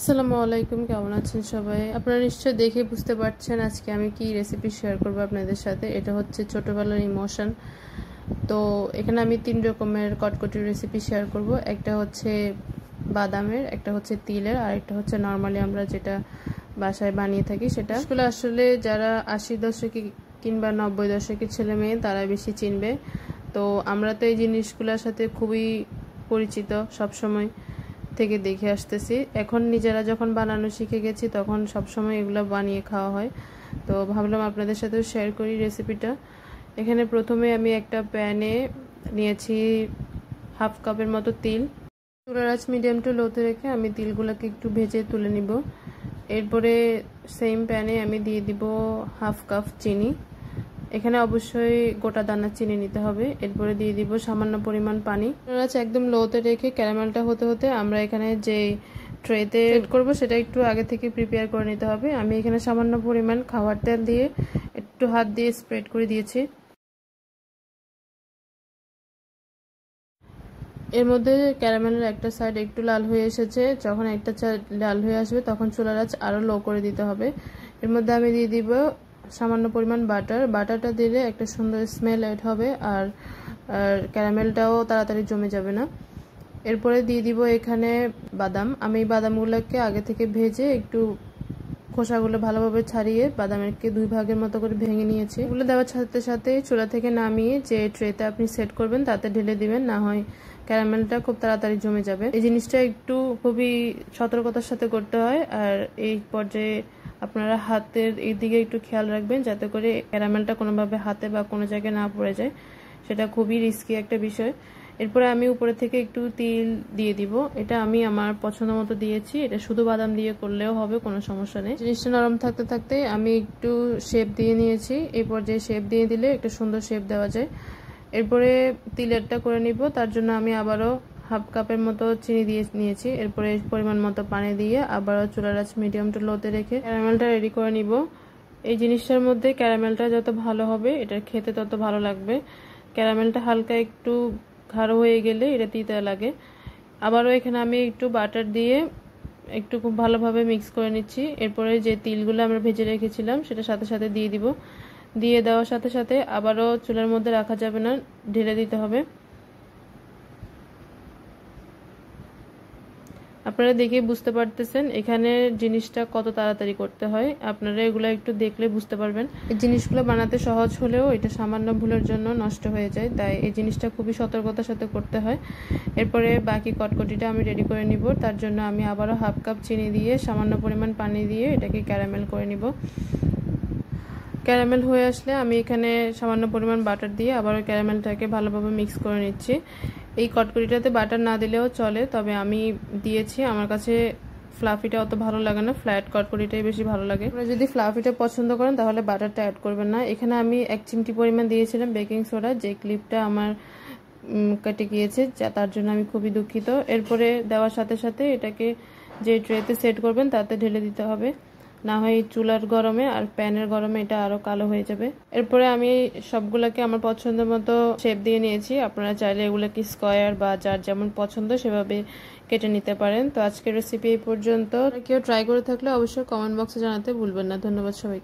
আসসালামু আলাইকুম, কেমন আছেন সবাই? আপনারা নিশ্চয়ই দেখে বুঝতে পারছেন আজকে আমি কি রেসিপি শেয়ার করব আপনাদের সাথে। এটা হচ্ছে ছোটবেলার ইমোশন। তো এখানে আমি 3 রকমের কটকটি রেসিপি শেয়ার করব। একটা হচ্ছে বাদামের, একটা হচ্ছে তিলের, আর একটা হচ্ছে নরমালি আমরা যেটা বাসায় বানিয়ে থাকি সেটা। আসলে যারা 80 দশকে কিংবা 90 দশকের ছেলে মেয়ে তারা বেশি চিনবে। তো আমরা তো এই জিনিসগুলোর সাথে খুবই পরিচিত, সব সময় থেকে দেখে আসতেছি। এখন নিজেরা যখন বানানো শিখে গেছি তখন সবসময় এগুলো বানিয়ে খাওয়া হয়। তো ভাবলাম আপনাদের সাথেও শেয়ার করি রেসিপিটা। এখানে প্রথমে আমি একটা প্যানে নিয়েছি হাফ কাপের মতো তিল। চুলার আঁচ মিডিয়াম টু লোতে রেখে আমি তিলগুলোকে একটু ভেজে তুলে নিব। এরপরে সেম প্যানে আমি দিয়ে দিব হাফ কাপ চিনি। এখানে অবশ্যই গোটা দানা চিনি নিতে হবে। এরপরে দিয়ে দিব সামান্য পরিমাণ পানি। একদম লোতে রেখে ক্যারামেলটা হতে হতে আমরা এখানে যে ট্রেতে সেট করব সেটা একটু আগে থেকে প্রিপেয়ার করে নিতে হবে। আমি এখানে সামান্য পরিমাণ খাবার তেল দিয়ে একটু হাত দিয়ে স্প্রেড করে দিয়েছি। এর মধ্যে ক্যারামেলের একটা সাইড একটু লাল হয়ে এসেছে। যখন একটা সাইড লাল হয়ে আসবে তখন চুলার আঁচ আরও লো করে দিতে হবে। এর মধ্যে আমি দিয়ে দিব সামান্য পরিমাণ বাটারটা দিলে একটা সুন্দর স্মেল এড হবে, আর ক্যারামেলটাও তাড়াতাড়ি জমে যাবে না। এরপরে দিয়ে দিব এখানে বাদাম। আমি বাদামগুলোকে আগে থেকে ভেজে একটু খোসাগুলো ভালোভাবে ছাড়িয়ে বাদামেরকে 2 ভাগের মতো করে ভেঙে নিয়েছি। এগুলো দেওয়ার সাথে সাথে চুলা থেকে নামিয়ে যে ট্রেতে আপনি সেট করবেন তাতে ঢেলে দিবেন, না হয় ক্যারামেলটা খুব তাড়াতাড়ি জমে যাবে। এই জিনিসটা একটু খুবই সতর্কতার সাথে করতে হয়, আর এই পর্যায়ে আপনারা হাতের এই দিকে একটু খেয়াল রাখবেন যাতে করে ক্যারামেলটা কোনোভাবে হাতে বা কোনো জায়গায় না পড়ে যায়। সেটা খুবই রিস্কি একটা বিষয়। এরপরে আমি উপরে থেকে একটু তিল দিয়ে দিব। এটা আমি আমার পছন্দ মতো দিয়েছি। এটা শুধু বাদাম দিয়ে করলেও হবে, কোনো সমস্যা নেই। জিনিসটা নরম থাকতে থাকতে আমি একটু শেপ দিয়ে নিয়েছি। এই পর্যায়ে শেপ দিয়ে দিলে একটা সুন্দর শেপ দেওয়া যায়। এরপরে তিলেরটা করে নিব। তার জন্য আমি আবারও হাফ কাপের মতো চিনি দিয়ে নিয়েছি। এরপরে পরিমাণ মতো পানি দিয়ে আবারও চুলার আঁচ মিডিয়াম টু লোতে রেখে ক্যারামেলটা রেডি করে নিব। এই জিনিসটার মধ্যে ক্যারামেলটা যত ভালো হবে এটা খেতে তত ভালো লাগবে। ক্যারামেলটা হালকা একটু গাঢ় হয়ে গেলে এটা তিতা লাগে। আবারও এখানে আমি একটু বাটার দিয়ে একটু খুব ভালোভাবে মিক্স করে নিচ্ছি। এরপরে যে তিলগুলো আমরা ভেজে রেখেছিলাম সেটা সাথে সাথে দিয়ে দিব। দিয়ে দেওয়ার সাথে সাথে আবারও চুলার মধ্যে রাখা যাবে না, ঢেলে দিতে হবে। আপনারা দেখে বুঝতে পারতেছেন এখানে জিনিসটা কত তাড়াতাড়ি করতে হয়। আপনারা এগুলো একটু দেখলে বুঝতে পারবেন। এই জিনিসগুলো বানাতে সহজ হলেও এটা সামান্য ভুলের জন্য নষ্ট হয়ে যায়, তাই এই জিনিসটা খুবই সতর্কতার সাথে করতে হয়। এরপরে বাকি কটকটিটা আমি রেডি করে নিব। তার জন্য আমি আবারও হাফ কাপ চিনি দিয়ে সামান্য পরিমাণ পানি দিয়ে এটাকে ক্যারামেল করে নিব। ক্যারামেল হয়ে আসলে আমি এখানে সামান্য পরিমাণ বাটার দিয়ে আবারও ক্যারামেলটাকে ভালোভাবে মিক্স করে নিচ্ছি। এই কটকটিটাতে বাটার না দিলেও চলে, তবে আমি দিয়েছি। আমার কাছে ফ্লাফিটা অত ভালো লাগে না, ফ্ল্যাট কটকটিটাই বেশি ভালো লাগে। আপনারা যদি ফ্লাফিটা পছন্দ করেন তাহলে বাটারটা অ্যাড করবেন না। এখানে আমি 1 চিমটি পরিমাণ দিয়েছিলাম বেকিং সোডা, যে ক্লিপটা আমার কেটে গিয়েছে, তার জন্য আমি খুবই দুঃখিত। এরপরে দেওয়ার সাথে সাথে এটাকে যে ট্রেতে সেট করবেন তাতে ঢেলে দিতে হবে, না হয় চুলার গরমে আর প্যানের গরমে এটা আরো কালো হয়ে যাবে। এরপরে আমি সবগুলোকে আমার পছন্দ মতো শেপ দিয়ে নিয়েছি। আপনারা চাইলে এগুলোকে স্কোয়ার বা যার যেমন পছন্দ সেভাবে কেটে নিতে পারেন। তো আজকের রেসিপি এই পর্যন্ত। কেউ ট্রাই করে থাকলে অবশ্যই কমেন্ট বক্সে জানাতে ভুলবেন না। ধন্যবাদ সবাইকে।